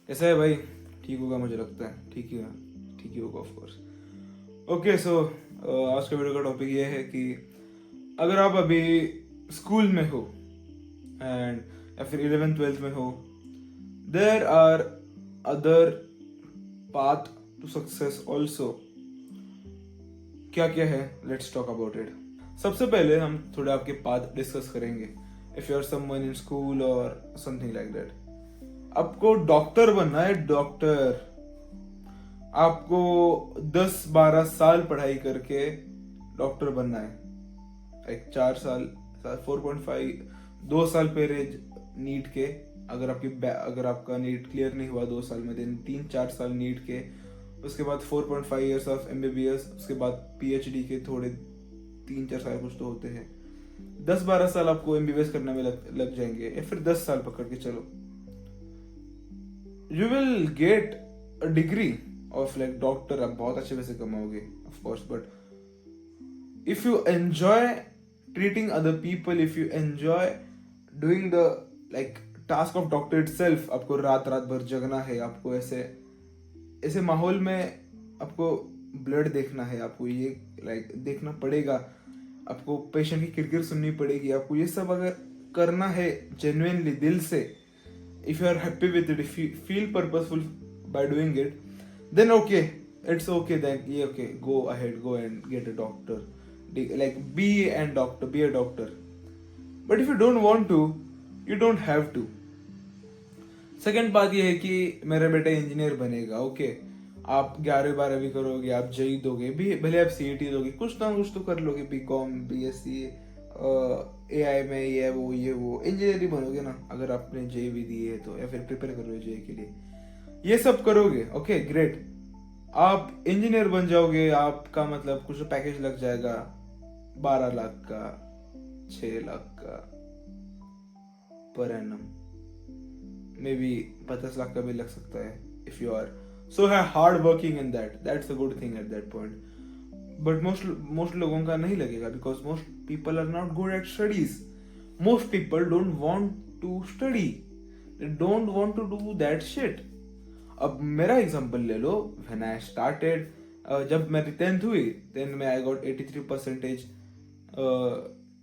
कैसा है भाई? ठीक होगा, मुझे लगता है ठीक ही होगा ऑफ कोर्स। ओके सो आज का वीडियो का टॉपिक ये है कि अगर आप अभी स्कूल में हो एंड या फिर 11th 12th में हो, there are other path to success also. क्या क्या है? Let's talk about it. सबसे पहले हम थोड़े आपके पाथ डिस्कस करेंगे। If you are someone in school और समथिंग लाइक दैट, आपको डॉक्टर बनना है। डॉक्टर आपको 10-12 साल पढ़ाई करके डॉक्टर बनना है। एक 4 साल 4.5 2 साल पहले नीट के, अगर आपका नीट क्लियर नहीं हुआ 2 साल में, देन 3-4 साल नीट के, उसके बाद 4.5 years ऑफ MBBS, उसके बाद PhD के थोड़े 3-4 साल कुछ तो होते हैं। 10-12 साल आपको MBBS करने में लग जाएंगे, या फिर 10 साल पकड़ के चलो। You will get a degree of like doctor. आप बहुत अच्छे पैसे कमाओगे of course, but if you enjoy treating other people, if you enjoy doing the like task of doctor itself, आपको रात रात भर जगना है, आपको ऐसे ऐसे माहौल में आपको ब्लड देखना है, आपको ये लाइक देखना पड़ेगा, आपको पेशेंट की किरकिर सुननी पड़ेगी, आपको ये सब अगर करना है जेन्युइनली दिल से, if you are happy with it, if you feel purposeful by doing it, then okay, it's okay, then yeah, okay, go ahead, go and get a doctor, like be a doctor. But if you don't want to, you don't have to. Second बात ये है कि मेरा बेटा engineer बनेगा। Okay, आप 11वीं 12वीं करोगे, आप जेई दोगे भी, भले आप CET दोगे, कुछ ना कुछ तो कर लोगे, BCom BSc AI में ये वो इंजीनियर बनोगे ना, अगर आपने जेई भी दी है तो, या फिर प्रिपेयर कर रहे हो जेई के लिए, ये सब करोगे। ओके ग्रेट, आप इंजीनियर बन जाओगे, आपका मतलब कुछ पैकेज लग जाएगा 12 लाख का, 6 लाख का per annum, may be 50 lakh का भी लग सकता है, if you are so hard working in that's a good thing at that point. But most लोगों का नहीं लगेगा, because most people are not good at studies. Most people don't want to study, they don't want to do that shit. अब मेरा example ले लो, when I started, जब मेरी 10th हुई, 10th में आई गॉट 83%।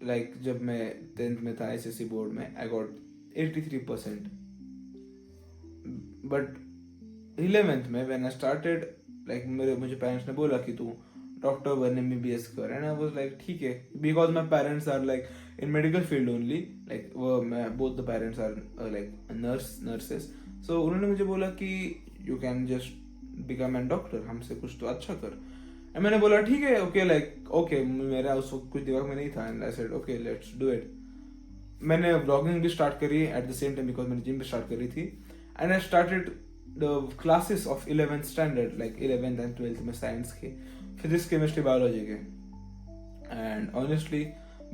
लाइक जब मैं 10th में था SSC बोर्ड में, आई गॉट 83%। बट 11th में व्हेन आई स्टार्टेड, लाइक मुझे पेरेंट्स ने बोला कि तू डॉक्टर बन, MBBS कर, एंड आई वाज लाइक ठीक है, because my parents are like in medical field only, like वो मैं both the parents are like nurses. So उन्होंने मुझे बोला कि you can just become an doctor, हमसे कुछ तो अच्छा कर। एंड मैंने बोला ठीक है, ओके लाइक ओके, मेरा उस वक्त कुछ दिमाग में नहीं था, and I said okay let's do it. मैंने व्लॉगिंग भी स्टार्ट करी at the same time, because मैंने जिम भी स्टार्ट करी थी, and I started the classes of 11th standard, like 11th and 12th में साइंस के, फिजिक्स केमिस्ट्री बायोलॉजी के। And honestly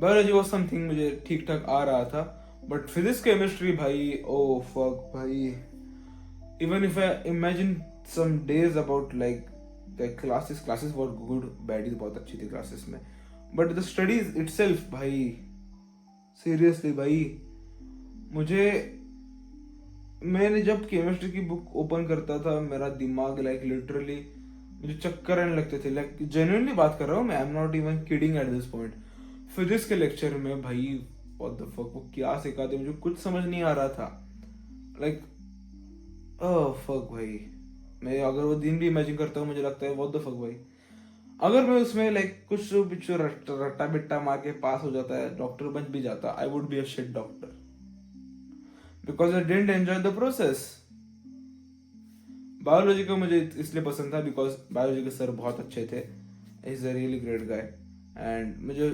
biology was something मुझे ठीक ठाक आ रहा था, बट फिजिक्स केमिस्ट्री भाई, ओ फक भाई, even if I imagine some days about like the classes were good, बैडी बहुत अच्छी थी क्लासेस में, बट द स्टडीज इटसेल्फ भाई, सीरियसली भाई, मैंने जब केमिस्ट्री की बुक ओपन करता था, मेरा दिमाग लाइक लिटरली मुझे चक्कर आने लगते थे, लाइक जेन्युइनली बात कर रहा हूँ मैं, आई am not even kidding at this point. Physics के लेक्चर में भाई व्हाट द फक, वो क्या सिखाते मुझे कुछ समझ नहीं आ रहा था, लाइक ओह फक भाई। मैं अगर वो दिन भी इमेजिन करता हूँ, मुझे लगता है व्हाट द फक भाई, अगर मैं उसमें लाइक कुछ पिछू रट्टा बिट्टा मार के पास हो जाता है, डॉक्टर बन भी जाता, I would be a shit doctor, because I didn't enjoy the process. Biology को मुझे इसलिए पसंद था बिकॉज बायोलॉजी के सर बहुत अच्छे थे, is a really great guy, and मुझे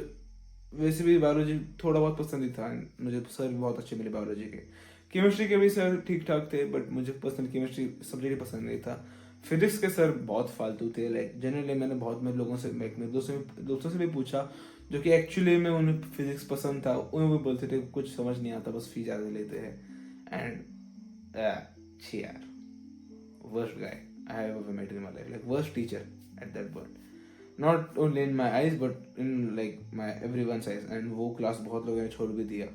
वैसे भी बायोलॉजी थोड़ा बहुत पसंद ही था, and मुझे सर भी बहुत अच्छे मिले बायोलॉजी के। केमिस्ट्री के भी सर ठीक ठाक थे, बट मुझे पर्सनल केमिस्ट्री सब्जेक्ट पसंद नहीं था। फिजिक्स के सर बहुत फालतू थे, लाइक जनरली मैंने बहुत मेरे लोगों से, मेरे दोस्तों से भी पूछा जो कि एक्चुअली में उन्हें फिजिक्स पसंद था, उन्हें भी बोलते थे कुछ समझ नहीं आता, बस फी ज़्यादा लेते हैं, एंड यार, worst guy I have ever met in my life, like worst teacher at that point, not only in my eyes but in like my everyone's eyes। and वो क्लास बहुत लोगों ने छोड़ भी दिया,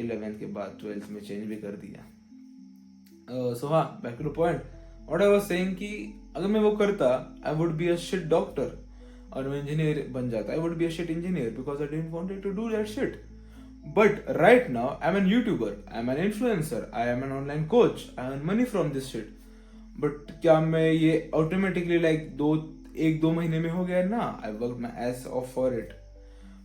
11th के बाद 12th में चेंज भी कर दिया। सो हाँ, back to the point, what I was saying कि अगर मैं वो करता I would be a shit doctor, और मैं इंजीनियर बन जाता I would be a shit engineer because I didn't wanted to do that shit. But right now, I'm an YouTuber, I'm an influencer, I am an online coach, I earn money from this shit. But क्या मैं ये automatically like 1-2 महीने में हो गया? ना, I worked my ass off for it.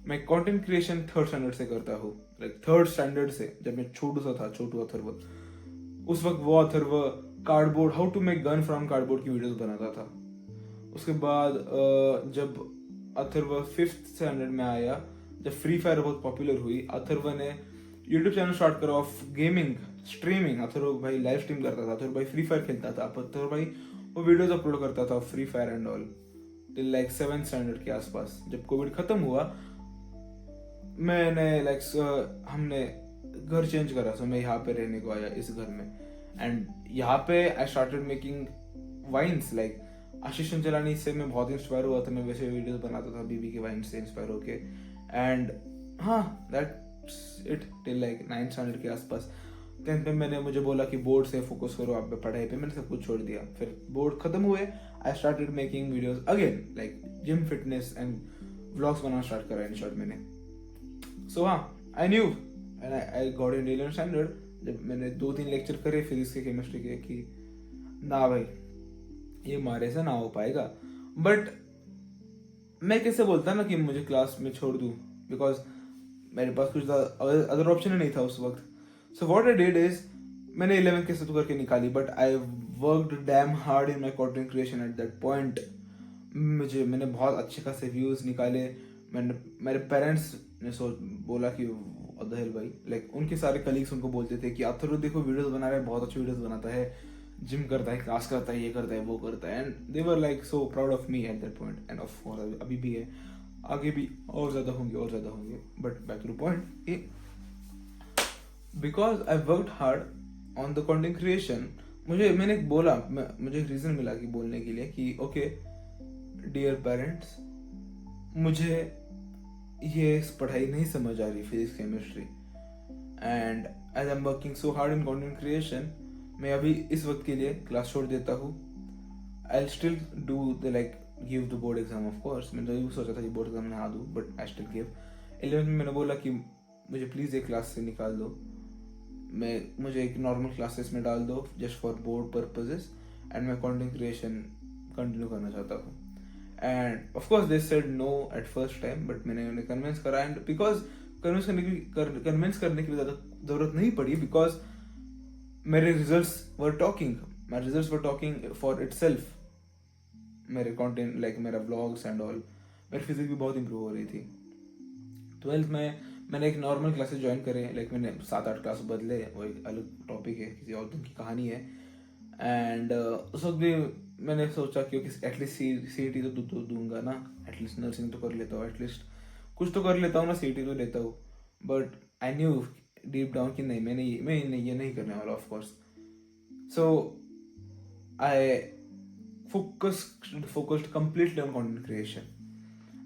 मैं content creation third standard से करता हूँ, like थर्ड स्टैंडर्ड से. जब मैं छोटू सा था, छोटू अथर्व, उस वक्त वो Atharva cardboard, how to make gun from cardboard की वीडियोस बनाता था. उसके बाद जब अथर्व फिफ्थ स्टैंडर्ड में आया, जब फ्री फायर बहुत पॉपुलर हुई, अथर्व ने यूट्यूब चैनल स्टार्ट करा ऑफ गेमिंग स्ट्रीमिंग. अथर्व भाई लाइव स्ट्रीम करता था, अथर्व भाई फ्री फायर खेलता था, अथर्व भाई वो वीडियोस अपलोड करता था free fire and all till like 7th standard के आसपास. जब कोविड खत्म हुआ, मैंने लाइक हमने घर चेंज करा, सो मैं यहाँ पे रहने को आया इस घर में. एंड यहाँ पे I started making vines. Like Ashish Chanchlani से मैं बहुत इंस्पायर हुआ था, मैं वैसे वीडियोस बनाता था बीबी के वाइन से इंस्पायर होके. एंड हाँ, that's it till like 9th standard के आसपास. 10th में मैंने मुझे बोला कि बोर्ड से फोकस करो आप पढ़ाई पे, मैंने सब कुछ छोड़ दिया. फिर बोर्ड खत्म हुए, आई started making videos again, like gym fitness and vlogs banana start करा इन शॉर्ट मैंने. सो हाँ, I knew and I got in 11th standard. जब मैंने 2-3 लेक्चर करे फिजिक्स के, केमिस्ट्री के, कि ना भाई ये मारे से ना हो पाएगा. बट मैं कैसे बोलता ना कि मुझे क्लास में छोड़ दूं, बिकॉज मेरे पास कुछ अदर ऑप्शन ही नहीं था उस वक्त. So what I did is, मैंने 11th कैसे तो करके निकाली, but I worked dam hard in my content creation eight that point. मैंने बहुत अच्छे खासे व्यूज निकाले. मेरे पेरेंट्स ने बोला कि अदहल भाई, लाइक उनके सारे कलीग्स उनको बोलते थे कि अथर्व देखो वीडियोस बना रहा है, बहुत अच्छी वीडियोस बनाता है, जिम करता है, क्लास करता है, ये करता है, वो करता है. And they were like so proud of me at that point. And of course अभी भी है, आगे भी और ज़्यादा होंगे. But back to the point, because I worked hard on the content creation, मैंने बोला, मुझे रीज़न मिला कि बोलने के लिए कि ओके डियर पेरेंट्स, मुझे ये पढ़ाई नहीं समझ आ रही, physics chemistry, and as I am working so hard in content creation, मैं अभी इस वक्त के लिए क्लास छोड़ देता हूँ. I still do the like give the board exam of course. मैंने तो ये सोचा था कि बोर्ड एग्जाम ना दूँ, but I still give. 11th में मैंने बोला कि मुझे प्लीज़ एक क्लास से निकाल दो, मुझे एक नॉर्मल क्लासेस में डाल दो just for board purposes, and मैं कंटेंट क्रिएशन कंटिन्यू करना चाहता हूँ. And of course they said no at first time, but मैंने उन्हें कन्विंस करा. एंड बिकॉज कन्विंस करने की ज़्यादा ज़रूरत नहीं पड़ी, बिकॉज मेरे results were talking for itself. मेरे कंटेंट लाइक मेरा व्लॉग्स एंड ऑल, मेरी फिजिक्स भी बहुत इंप्रूव हो रही थी. 12th में मैंने एक नॉर्मल क्लासेस ज्वाइन करे, लाइक मैंने 7-8 क्लास बदले, वो एक अलग टॉपिक है, किसी और दिन की कहानी है. एंड उस वक्त भी मैंने सोचा कि एटलीस्ट CET तो दूंगा ना, एटलीस्ट नर्सिंग तो कर लेता हूँ, एटलीस्ट कुछ तो कर लेता हूँ ना, CET तो लेता हूँ. But I knew deep down कि नहीं, मैं ये नहीं करने वाला of course. So I focused completely on content creation.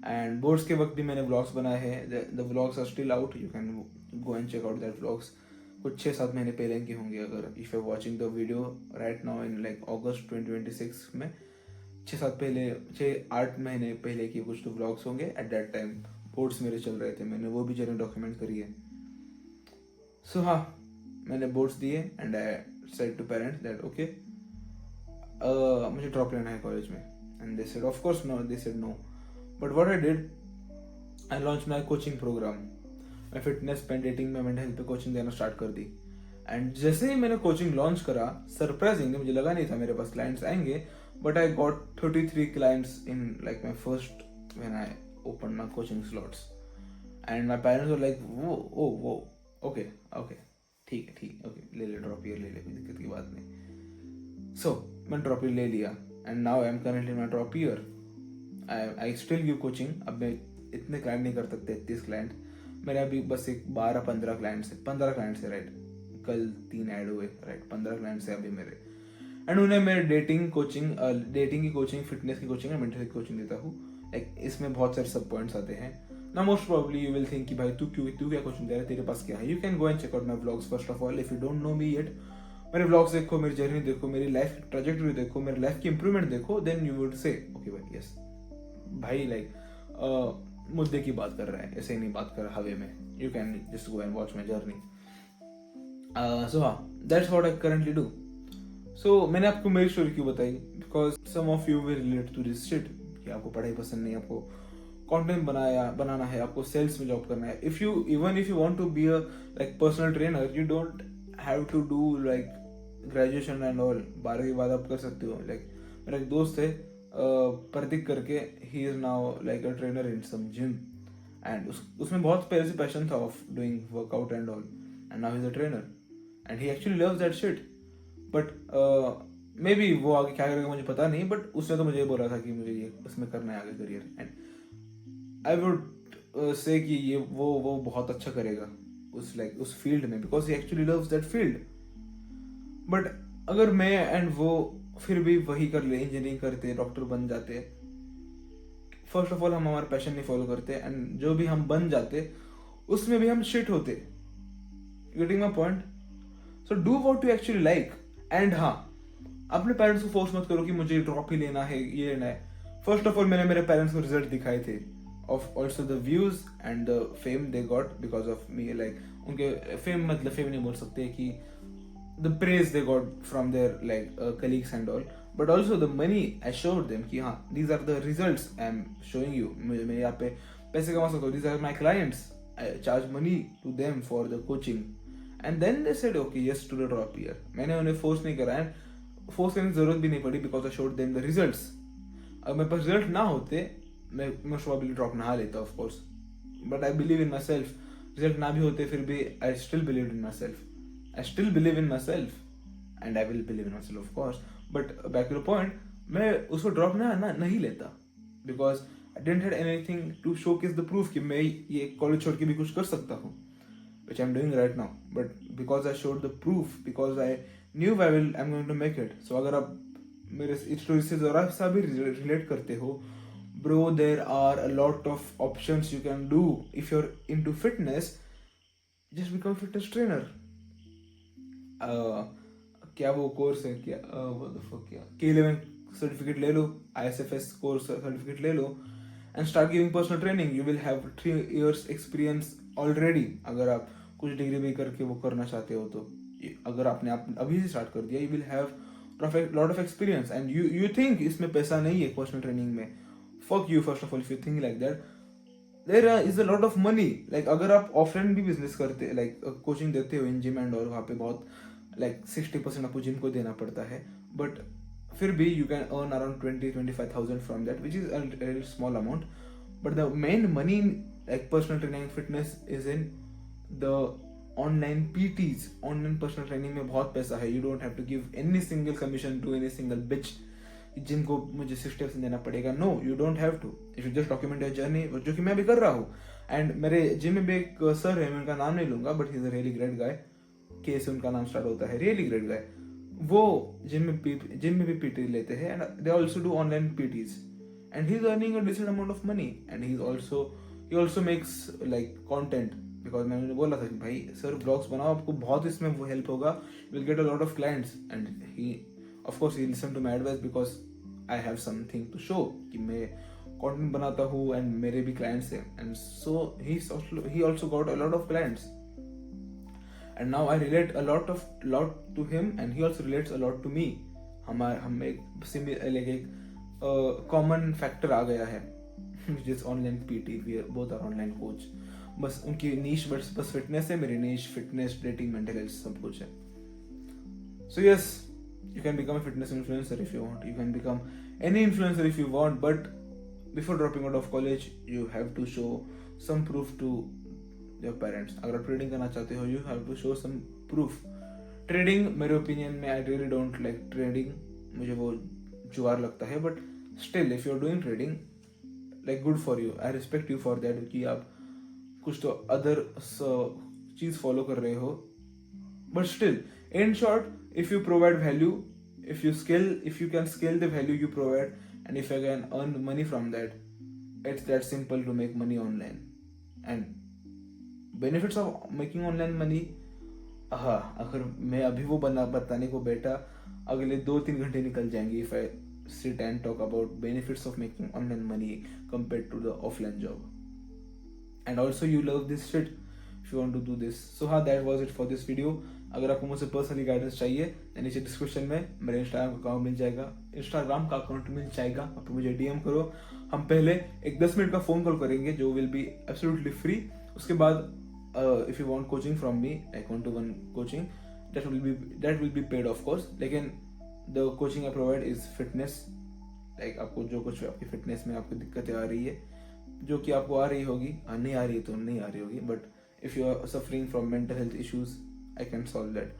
And boards के वक्त भी मैंने व्लॉग्स बनाए हैं. The vlogs are still out, you can go and check out that vlogs. कुछ 6-7 महीने पहले के होंगे, अगर if you are watching the video right now in like August 2026 में, 6-8 महीने पहले की कुछ तो व्लॉग्स होंगे. एट दैट टाइम बोर्ड्स मेरे चल रहे थे, मैंने वो भी जर्नी डॉक्यूमेंट करी है. सो हाँ, मैंने बोर्ड्स दिए and I said to parents that okay मुझे ड्रॉप लेना है कॉलेज में. And they said of course no, they said no. But what I did, I launch my coaching program. मैं फिटनेस पे, डेटिंग में, मेंटल हेल्थ पे coaching देना start कर दी. एंड जैसे ही मैंने कोचिंग लॉन्च करा, सरप्राइजिंगली मुझे लगा नहीं था मेरे पास क्लाइंट्स आएंगे, but I got 33 clients in like my first when I open my coaching slots. And my parents were like वो ओके ठीक है ओके, ले ड्रॉप ईयर ले, कोई दिक्कत की बात नहीं. सो मैं ड्रॉप ईयर ले लिया and now I am currently my drop year. I still give coaching. अब मैं इतने क्लाइंट नहीं कर सकते, 33 क्लाइंट. मेरे अभी बस एक 12-15 क्लाइंट्स है, 15 क्लाइंट्स है राइट, कल 3 ऐड हुए राइट, 15 क्लाइंट्स है अभी मेरे. एंड उन्हें मैं डेटिंग की कोचिंग, फिटनेस की कोचिंग और मेंटल हेल्थ कोचिंग देता हूँ. लाइक इसमें बहुत सारे सब पॉइंट्स आते हैं ना. Most probably you will think कि भाई तू क्या कोचिंग दे रहा है, तेरे पास क्या है. You can go and check out my vlogs first of all if you don't know me yet. मेरे व्लॉग्स देखो, मेरी जर्नी देखो, मेरी लाइफ ट्रेजेक्टरी देखो, मेरी लाइफ की इंप्रूवमेंट देखो, then you would say okay भाई यस भाई लाइक मुद्दे की बात कर रहा है, ऐसे ही नहीं बात कर रहा हवे में. You can just go and watch my journey. So हाँ, that's what I currently do. So मैंने आपको मेरी स्टोरी क्यों बताई, because some of you will relate to this shit कि आपको पढ़ाई पसंद नहीं, आपको कंटेंट बनाना है, आपको सेल्स में जॉब करना है. If you want to be a like personal trainer, you don't have to do like graduation and all. 12वीं बाद आप कर सकते हो. लाइक मेरा एक दोस्त है प्रतीक करके, he is now like a trainer in some gym, and उसमें बहुत पहले से पैशन था of doing workout and all, and now he is a trainer and he actually loves that shit. But maybe वो आगे क्या करेगा मुझे पता नहीं, बट उसने तो मुझे ये बोला था कि मुझे ये उसमें करना है आगे career. And I would say कि ये वो बहुत अच्छा करेगा उस फील्ड में, because he actually loves that field. But अगर मैं एंड वो फिर भी वही कर ले, इंजीनियरिंग करते, डॉक्टर बन जाते, फर्स्ट ऑफ ऑल हम हमारा पैशन नहीं फॉलो करते, एंड जो भी हम बन जाते उसमें भी हम शिट होते. Getting my point? So do what you actually like. And हाँ, अपने पेरेंट्स को फोर्स मत करो कि मुझे ड्रॉप ही लेना है, ये लेना है. फर्स्ट ऑफ ऑल मैंने मेरे पेरेंट्स को रिजल्ट दिखाए थे of also the views and the fame they got because of me. Like उनके फेम मतलब फेम नहीं बोल सकते कि the praise they got from their like colleagues and all, but also the money I showed them कि हाँ these are the results I am showing you. मैं यहाँ पे पैसे कमा सकता हूँ. These are my clients. I charge money to them for the coaching. And then they said okay yes to the drop year. मैंने उन्हें force नहीं करा, and force करने की जरूरत भी नहीं पड़ी because I showed them the results. अगर मेरे पास रिजल्ट ना होते मैं probably ड्रॉप ना लेता of course, but I believe in myself. Result ना भी होते फिर भी I still believed in myself. I still believe in myself and I will believe in myself of course. But back to the point, मैं उसको drop नहीं लेता because I didn't have anything to showcase the proof कि मैं ये college छोड़ के भी कुछ कर सकता हूँ, which I'm doing right now. But because I showed the proof, because I knew I'm going to make it. So अगर आप मेरे इस स्टोरी से जरा सा भी रिलेट करते हो, bro, there are a lot of options you can do. If you're into fitness, just become a fitness trainer. क्या वो कोर्स है क्या K11 सर्टिफिकेट ले लो, ISFS कोर्स सर्टिफिकेट ले लो and start giving personal training. You will have 3 years experience already. अगर आप कुछ डिग्री भी करके वो करना चाहते हो तो अगर आपने अभी से स्टार्ट कर दिया, you will have lot of experience. And you think इसमें पैसा नहीं है पर्सनल ट्रेनिंग में. Fuck you. First of all if you think like that, there is a lot of money. Like अगर आप ऑफलाइन भी बिजनेस करते, लाइक कोचिंग देते हो इन जिम एंड और वहाँ पे बहुत like 60% आपको जिम को देना पड़ता है, बट फिर भी you can earn around 20-25,000 from that, which is a very small amount. But the main money in like personal training fitness is in the online PTs. Online personal training में बहुत पैसा है. You don't have to give any single commission to any single bitch. Gym को मुझे 60% देना पड़ेगा. No, you don't have to. If you just document your journey, जो कि मैं भी कर रहा हूँ. एंड मेरे जिम में भी एक सर है, मैं उनका नाम नहीं लूंगा, but he is a really great guy. के से उनका नाम स्टार्ट होता है, रियली ग्रेट गाय. वो जिम में भी पीटी लेते हैं, and they also do online PTs, and he is earning a decent amount of money. And he also makes like content, because मैंने उन्हें बोला था कि भाई सर ब्लॉग्स बनाओ, आपको बहुत इसमें वो हेल्प होगा, you will get a lot of clients. And he of course he listen to my advice because I have something to show कि मैं कंटेंट बनाता हूँ एंड मेरे भी क्लाइंट्स हैं. And so he also got a lot of clients. And now I relate a lot to him, and he also relates a lot to me. हम एक common factor आ गया है, which is online PT. We both are online coach. बस उनकी niche बस fitness है, मेरी niche fitness, dating, mental health सब कुछ है. So yes, you can become a fitness influencer if you want. You can become any influencer if you want, but before dropping out of college, you have to show some proof to your parents. अगर आप trading करना चाहते हो, you have to show some proof. Trading मेरे opinion में, I really don't like trading, मुझे वो जुआर लगता है. But still if you are doing trading, like good for you, I respect you for that कि आप कुछ तो अदर चीज फॉलो कर रहे हो. But still in short, if you provide value, if you can scale the value you provide, and if you can earn money from that, it's that simple to make money online. And benefits of making online money, हाँ, अगर मैं अभी वो बना बताने को बैठा, अगले 2-3 घंटे निकल जाएंगे if I sit and talk about benefits of making online money compared to the offline job. And also you love this shit if you want to do this. So हाँ, that was it for this video. अगर आपको मुझसे personally guidance चाहिए तो नीचे description में मेरा Instagram का अकाउंट मिल जाएगा, आप मुझे डीएम करो. हम पहले एक 10 मिनट का फोन कॉल करेंगे जो विल बी एब्सोल्युटली फ्री. उसके बाद if you want coaching from me, like 1-to-1 coaching, that will be paid of course. लेकिन the coaching I provide is fitness, like आपको जो कुछ आपकी फिटनेस में आपको दिक्कतें आ रही है, जो कि आपको आ रही होगी, नहीं आ रही है तो नहीं आ रही होगी, but if you are suffering from mental health issues, I can solve that.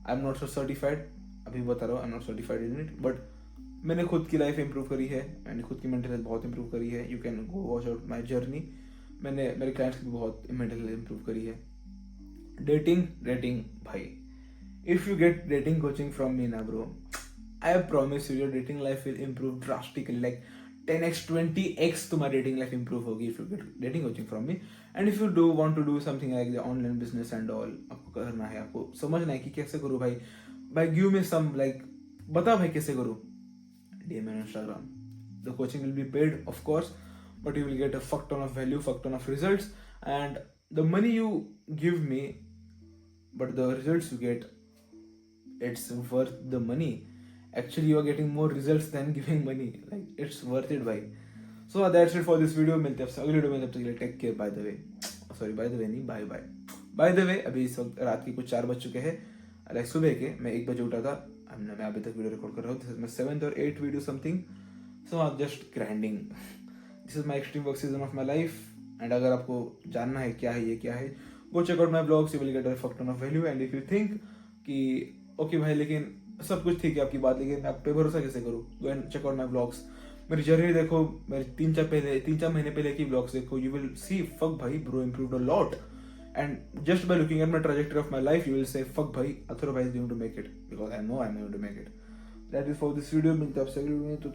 I am not so certified, अभी बता रहा हूँ, I am not certified in it, but मैंने खुद की लाइफ इंप्रूव करी है, मैंने खुद की मेंटल हेल्थ बहुत इंप्रूव करी है. You can go watch out my journey. मैंने मेरे क्लाइंट्स की भी बहुत मेंटल हेल्थ इंप्रूव करी है. डेटिंग भाई, if you get dating coaching from me na bro, I promise you your dating life will improve drastically, like 10x 20x तुम्हारी dating life improve होगी if you get dating coaching from me. And if you do want to do something like the online business and all, आपको करना है, आपको समझना है कि कैसे करूँ भाई give me some like, बता भाई कैसे करूँ, DM on Instagram. The coaching will be paid of course, but you will get a fuck ton of value, fuck ton of results, and the money you give me, but the results you get, it's worth the money. Actually you are getting more results than giving money, like it's worth it भाई. So that's it for this video. मिलते हैं अगले video में, तब तक के लिए take care. By the way नहीं, बाय द वे. अभी इस वक्त रात के कुछ 4 बज चुके हैं, लाइक सुबह के मैं 1 बजे उठा था. मैं अभी तक वीडियो रिकॉर्ड कर रहा हूँ. This is my 7th or 8th video something. So I am just grinding. This is my extreme work season of my life. And अगर आपको जानना है क्या है ये क्या है, go check out my blogs, you will get a fuck ton of value. And if you think कि ओके भाई लेकिन सब कुछ ठीक है आपकी बात, लेकिन मैं आप पे भरोसा कैसे करूँ, go and check out my blogs. मेरी जर्नी देखो, मेरे 3-4 महीने पहले की ब्लॉग्स देखो, यू विल सी फक भाई bro improved a lot. And just by looking at my trajectory of my life you will say fuck भाई अथर्व भाई is going to make it, because I know I am going to make it. That is for this video. मिलते हैं आपसे अगले video में, तो